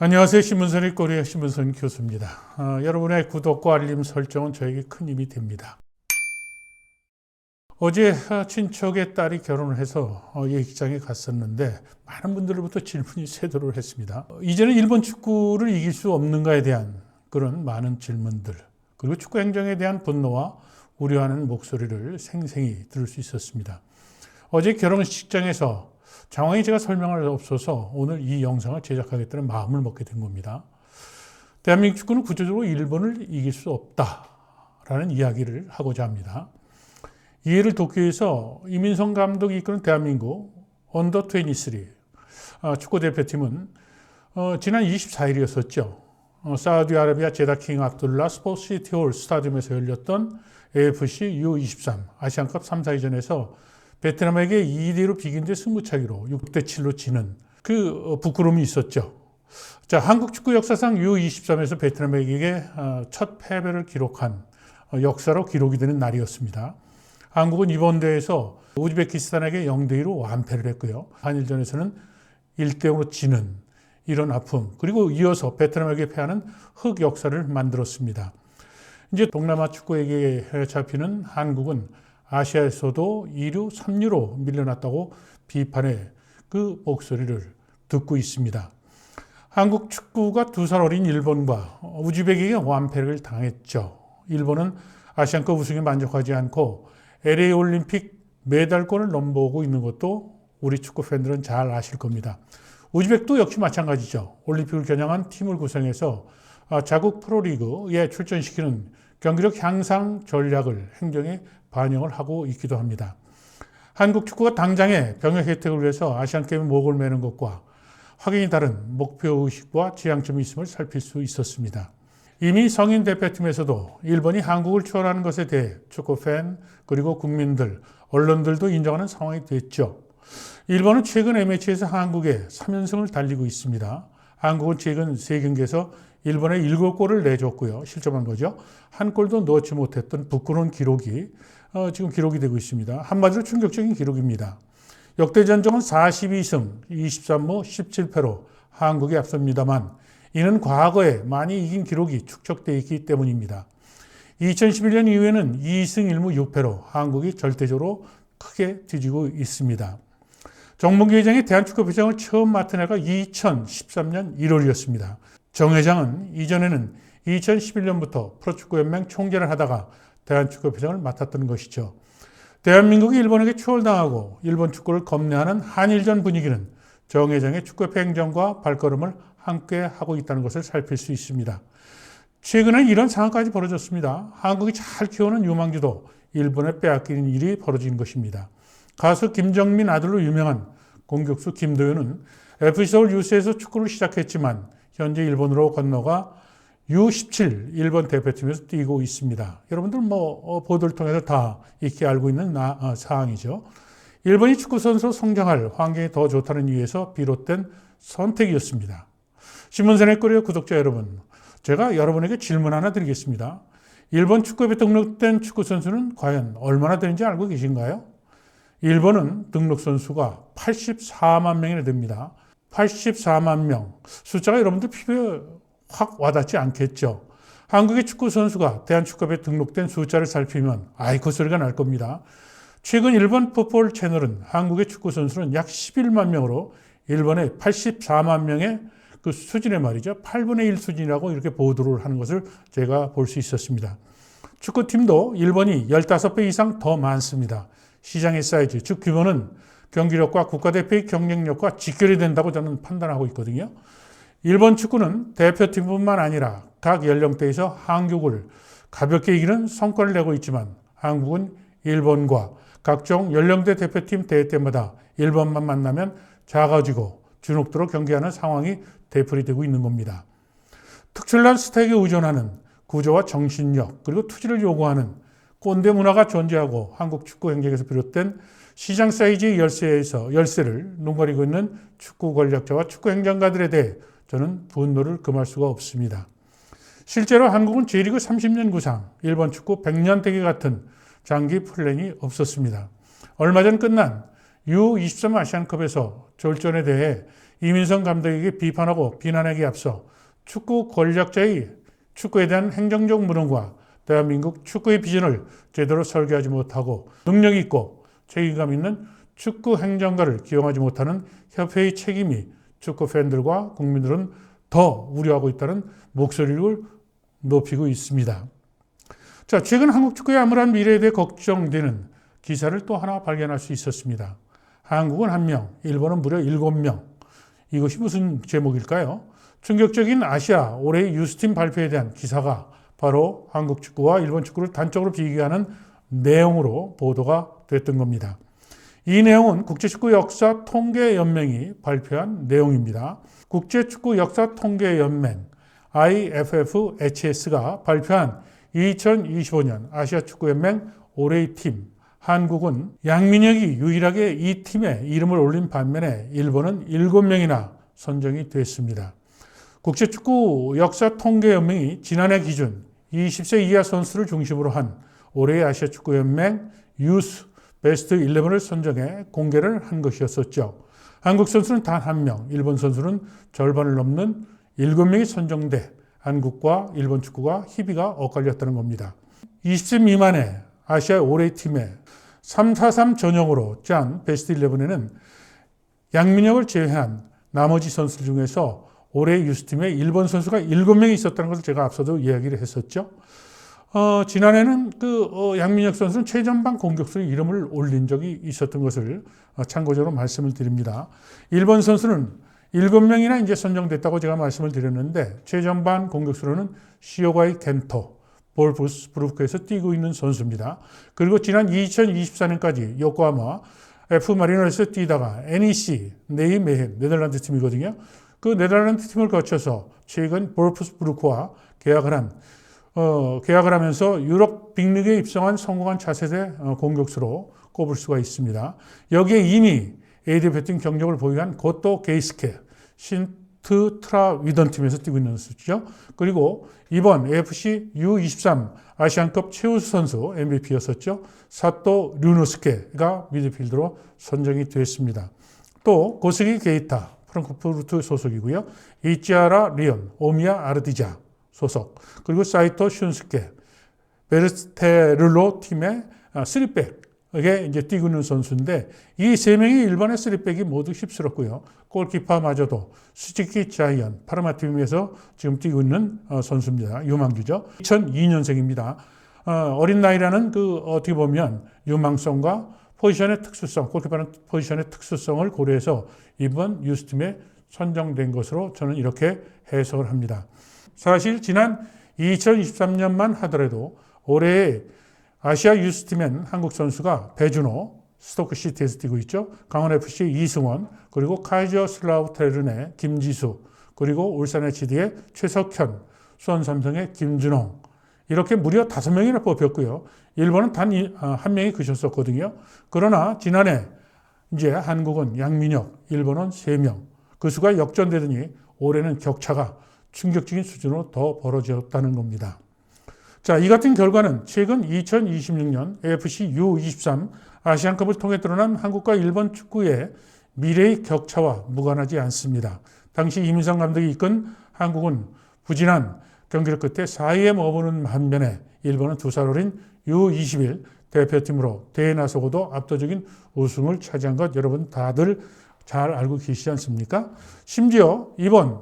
안녕하세요. 신문선의 꼬리의 신문선 교수입니다. 여러분의 구독과 알림 설정은 저에게 큰 힘이 됩니다. 어제 친척의 딸이 결혼을 해서 예식장에 갔었는데 많은 분들로부터 질문이 쇄도를 했습니다. 이제는 일본 축구를 이길 수 없는가에 대한 그런 많은 질문들, 그리고 축구 행정에 대한 분노와 우려하는 목소리를 생생히 들을 수 있었습니다. 어제 결혼식장에서 장황히 제가 설명할 수 없어서 오늘 이 영상을 제작하겠다는 마음을 먹게 된 겁니다. 대한민국 축구는 구조적으로 일본을 이길 수 없다라는 이야기를 하고자 합니다. 이해를 돕기 위해서 이민성 감독이 이끄는 대한민국 언더 23 축구대표팀은 지난 24일이었었죠. 사우디아라비아 제다킹 압둘라 스포츠시티홀 스타디움에서 열렸던 AFC U23 아시안컵 3, 4위전에서 베트남에게 2대1로 비긴 뒤 승부차기로 6대7로 지는 그 부끄러움이 있었죠. 자, 한국 축구 역사상 U23에서 베트남에게 첫 패배를 기록한 역사로 기록이 되는 날이었습니다. 한국은 이번 대회에서 우즈베키스탄에게 0대2로 완패를 했고요. 한일전에서는 1대0으로 지는 이런 아픔, 그리고 이어서 베트남에게 패하는 흑역사를 만들었습니다. 이제 동남아 축구에게 잡히는 한국은 아시아에서도 2류, 3류로 밀려났다고 비판의 그 목소리를 듣고 있습니다. 한국 축구가 2살 어린 일본과 우즈벡에게 완패를 당했죠. 일본은 아시안컵 우승에 만족하지 않고 LA 올림픽 메달권을 넘보고 있는 것도 우리 축구 팬들은 잘 아실 겁니다. 우즈벡도 역시 마찬가지죠. 올림픽을 겨냥한 팀을 구성해서 자국 프로리그에 출전시키는 경기력 향상 전략을 행정에 반영을 하고 있기도 합니다. 한국 축구가 당장의 병역 혜택을 위해서 아시안게임에 목을 매는 것과 확연히 다른 목표의식과 지향점이 있음을 살필 수 있었습니다. 이미 성인 대표팀에서도 일본이 한국을 추월하는 것에 대해 축구팬 그리고 국민들, 언론들도 인정하는 상황이 됐죠. 일본은 최근 Mh에서 한국에 3연승을 달리고 있습니다. 한국은 최근 3경기에서 일본에 7골을 내줬고요. 실점한 거죠. 한 골도 넣지 못했던 부끄러운 기록이 지금 기록이 되고 있습니다. 한마디로 충격적인 기록입니다. 역대 전적은 42승, 23무 17패로 한국이 앞섭니다만 이는 과거에 많이 이긴 기록이 축적되어 있기 때문입니다. 2011년 이후에는 2승 1무 6패로 한국이 절대적으로 크게 뒤지고 있습니다. 정몽규 회장이 대한축구협회장을 처음 맡은 해가 2013년 1월이었습니다. 정 회장은 이전에는 2011년부터 프로축구연맹 총재를 하다가 대한축구협회장을 맡았던 것이죠. 대한민국이 일본에게 추월당하고 일본 축구를 겁내하는 한일전 분위기는 정 회장의 축구협회 행정과 발걸음을 함께 하고 있다는 것을 살필 수 있습니다. 최근에 이런 상황까지 벌어졌습니다. 한국이 잘 키우는 유망주도 일본에 빼앗기는 일이 벌어진 것입니다. 가수 김정민 아들로 유명한 공격수 김도현은 FC서울 유스에서 축구를 시작했지만 현재 일본으로 건너가 U17 일본 대표팀에서 뛰고 있습니다. 여러분들 보도를 통해서 다 익히 알고 있는 사항이죠. 일본이 축구 선수로 성장할 환경이 더 좋다는 이유에서 비롯된 선택이었습니다. 신문선의 꼬리의 구독자 여러분, 제가 여러분에게 질문 하나 드리겠습니다. 일본 축구협에 등록된 축구 선수는 과연 얼마나 되는지 알고 계신가요? 일본은 등록 선수가 84만 명이나 됩니다. 84만 명. 숫자가 여러분들 피부에 확 와닿지 않겠죠. 한국의 축구 선수가 대한축구협에 등록된 숫자를 살피면 그 소리가 날 겁니다. 최근 일본 풋볼 채널은 한국의 축구 선수는 약 11만 명으로 일본의 84만 명의 그 수준의 말이죠. 8분의 1 수준이라고 이렇게 보도를 하는 것을 제가 볼 수 있었습니다. 축구팀도 일본이 15배 이상 더 많습니다. 시장의 사이즈, 즉 규모는 경기력과 국가대표의 경쟁력과 직결이 된다고 저는 판단하고 있거든요. 일본 축구는 대표팀뿐만 아니라 각 연령대에서 한국을 가볍게 이기는 성과를 내고 있지만 한국은 일본과 각종 연령대 대표팀 대회 때마다 일본만 만나면 작아지고 주눅들어 경기하는 상황이 되풀이되고 있는 겁니다. 특출난 스택에 의존하는 구조와 정신력 그리고 투지를 요구하는 꼰대 문화가 존재하고 한국 축구 행정에서 비롯된 시장 사이즈의 열쇠를 눈가리고 있는 축구 권력자와 축구 행정가들에 대해 저는 분노를 금할 수가 없습니다. 실제로 한국은 J리그 30년 구상, 일본 축구 100년 대계 같은 장기 플랜이 없었습니다. 얼마 전 끝난 U23 아시안컵에서 졸전에 대해 이민성 감독에게 비판하고 비난하기에 앞서 축구 권력자의 축구에 대한 행정적 무능과 대한민국 축구의 비전을 제대로 설계하지 못하고 능력 있고 책임감 있는 축구 행정가를 기용하지 못하는 협회의 책임이 축구 팬들과 국민들은 더 우려하고 있다는 목소리를 높이고 있습니다. 자, 최근 한국 축구의 암울한 미래에 대해 걱정되는 기사를 또 하나 발견할 수 있었습니다. 한국은 1명, 일본은 무려 7명. 이것이 무슨 제목일까요? 충격적인 아시아 올해의 유스팀 발표에 대한 기사가 바로 한국 축구와 일본 축구를 단적으로 비교하는 내용으로 보도가 됐던 겁니다. 이 내용은 국제축구 역사 통계연맹이 발표한 내용입니다. 국제축구 역사 통계연맹 IFFHS가 발표한 2025년 아시아축구연맹 올해의 팀 한국은 양민혁이 유일하게 이 팀에 이름을 올린 반면에 일본은 7명이나 선정이 됐습니다. 국제축구 역사 통계연맹이 지난해 기준 20세 이하 선수를 중심으로 한 올해의 아시아축구연맹 유스 베스트 11을 선정해 공개를 한 것이었었죠. 한국 선수는 단 1명, 일본 선수는 절반을 넘는 7명이 선정돼 한국과 일본 축구가 희비가 엇갈렸다는 겁니다. 20세 미만의 아시아 올해의 팀에 3-4-3 전형으로 짠 베스트 11에는 양민혁을 제외한 나머지 선수들 중에서 올해 유스팀에 일본 선수가 7명이 있었다는 것을 제가 앞서도 이야기를 했었죠. 지난해는 양민혁 선수는 최전방 공격수의 이름을 올린 적이 있었던 것을 참고적으로 말씀을 드립니다. 일본 선수는 7명이나 이제 선정됐다고 제가 말씀을 드렸는데 최전방 공격수로는 시오가이 켄토, 볼프스부르크에서 뛰고 있는 선수입니다. 그리고 지난 2024년까지 요코하마 F 마리노에서 뛰다가 NEC, 네이메헨, 네덜란드 팀이거든요. 그 네덜란드 팀을 거쳐서 최근 볼프스부르크와 계약을 하면서 유럽 빅리그에 입성한 성공한 차세대 공격수로 꼽을 수가 있습니다. 여기에 이미 A대표팀 경력을 보유한 고토 게이스케, 신트 트라 위던 팀에서 뛰고 있는 선수죠. 그리고 이번 AFC U23 아시안컵 최우수 선수 MVP였었죠. 사토 류노스케가 미드필더로 선정이 됐습니다. 또 고스기 게이타, 프랑크푸르트 소속이고요. 이치아라 리온, 오미야 아르디자 소속, 그리고 사이토 슌스케, 베르테르로 팀의 3백에 이제 뛰고 있는 선수인데 이 세 명의 일본의 3백이 모두 휩쓸었고요. 골키퍼마저도 수지키 자이언, 파르마팀에서 지금 뛰고 있는 선수입니다. 유망주죠. 2002년생입니다. 어린 나이라는 어떻게 보면 유망성과 포지션의 특수성, 골키퍼는 포지션의 특수성을 고려해서 이번 유스팀에 선정된 것으로 저는 이렇게 해석을 합니다. 사실 지난 2023년만 하더라도 올해 아시아 유스팀엔 한국 선수가 배준호, 스토크시티에서 뛰고 있죠. 강원FC 이승원, 그리고 카이저 슬라우테른의 김지수, 그리고 울산 HD의 최석현, 수원삼성의 김준홍, 이렇게 무려 5명이나 뽑혔고요. 일본은 단 1명이 그쳤었거든요. 그러나 지난해 이제 한국은 양민혁, 일본은 3명. 그 수가 역전되더니 올해는 격차가 충격적인 수준으로 더 벌어졌다는 겁니다. 자, 이 같은 결과는 최근 2026년 AFC U23 아시안컵을 통해 드러난 한국과 일본 축구의 미래의 격차와 무관하지 않습니다. 당시 이민성 감독이 이끈 한국은 부진한 경기를 끝에 4위에 머무는 반면에 일본은 2살 어린 U21 대표팀으로 대회에 나서고도 압도적인 우승을 차지한 것 여러분 다들 잘 알고 계시지 않습니까? 심지어 이번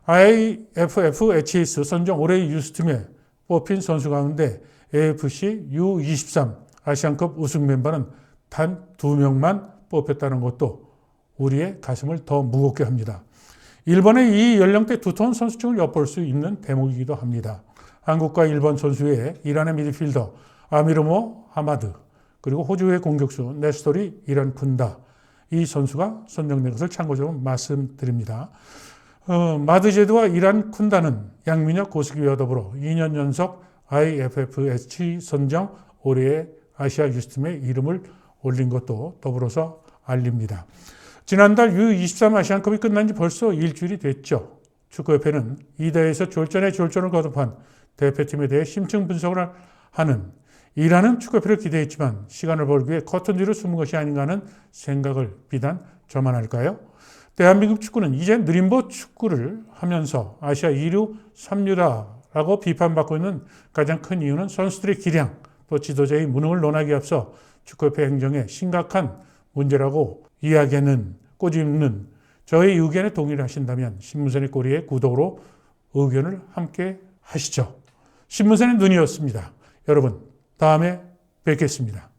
IFFHS 선정 올해의 유스팀에 뽑힌 선수 가운데 AFC U23 아시안컵 우승 멤버는 단 2명만 뽑혔다는 것도 우리의 가슴을 더 무겁게 합니다. 일본의 이 연령대 두터운 선수층을 엿볼 수 있는 대목이기도 합니다. 한국과 일본 선수 외에 이란의 미드필더 아미르모 하마드, 그리고 호주의 공격수 네스토리 이란 쿤다, 이 선수가 선정된 것을 참고적으로 말씀드립니다. 마드제드와 이란 쿤다는 양민혁, 고스기와 더불어 2년 연속 IFFH 선정 올해의 아시아 유스팀에 이름을 올린 것도 더불어서 알립니다. 지난달 U23 아시안컵이 끝난 지 벌써 일주일이 됐죠. 축구협회는 이 대회에서 졸전에 졸전을 거듭한 대표팀에 대해 심층 분석을 하는 이라는 축구협회를 기대했지만 시간을 벌기 위해 커튼 뒤로 숨은 것이 아닌가 하는 생각을 비단 저만 할까요? 대한민국 축구는 이제 느림보 축구를 하면서 아시아 2류, 3류다라고 비판받고 있는 가장 큰 이유는 선수들의 기량, 또 지도자의 무능을 논하기에 앞서 축구협회 행정에 심각한 문제라고 이야기하는 꼬집는 저의 의견에 동의를 하신다면 신문선의 꼬리에 구독으로 의견을 함께 하시죠. 신문선의 눈이었습니다. 여러분, 다음에 뵙겠습니다.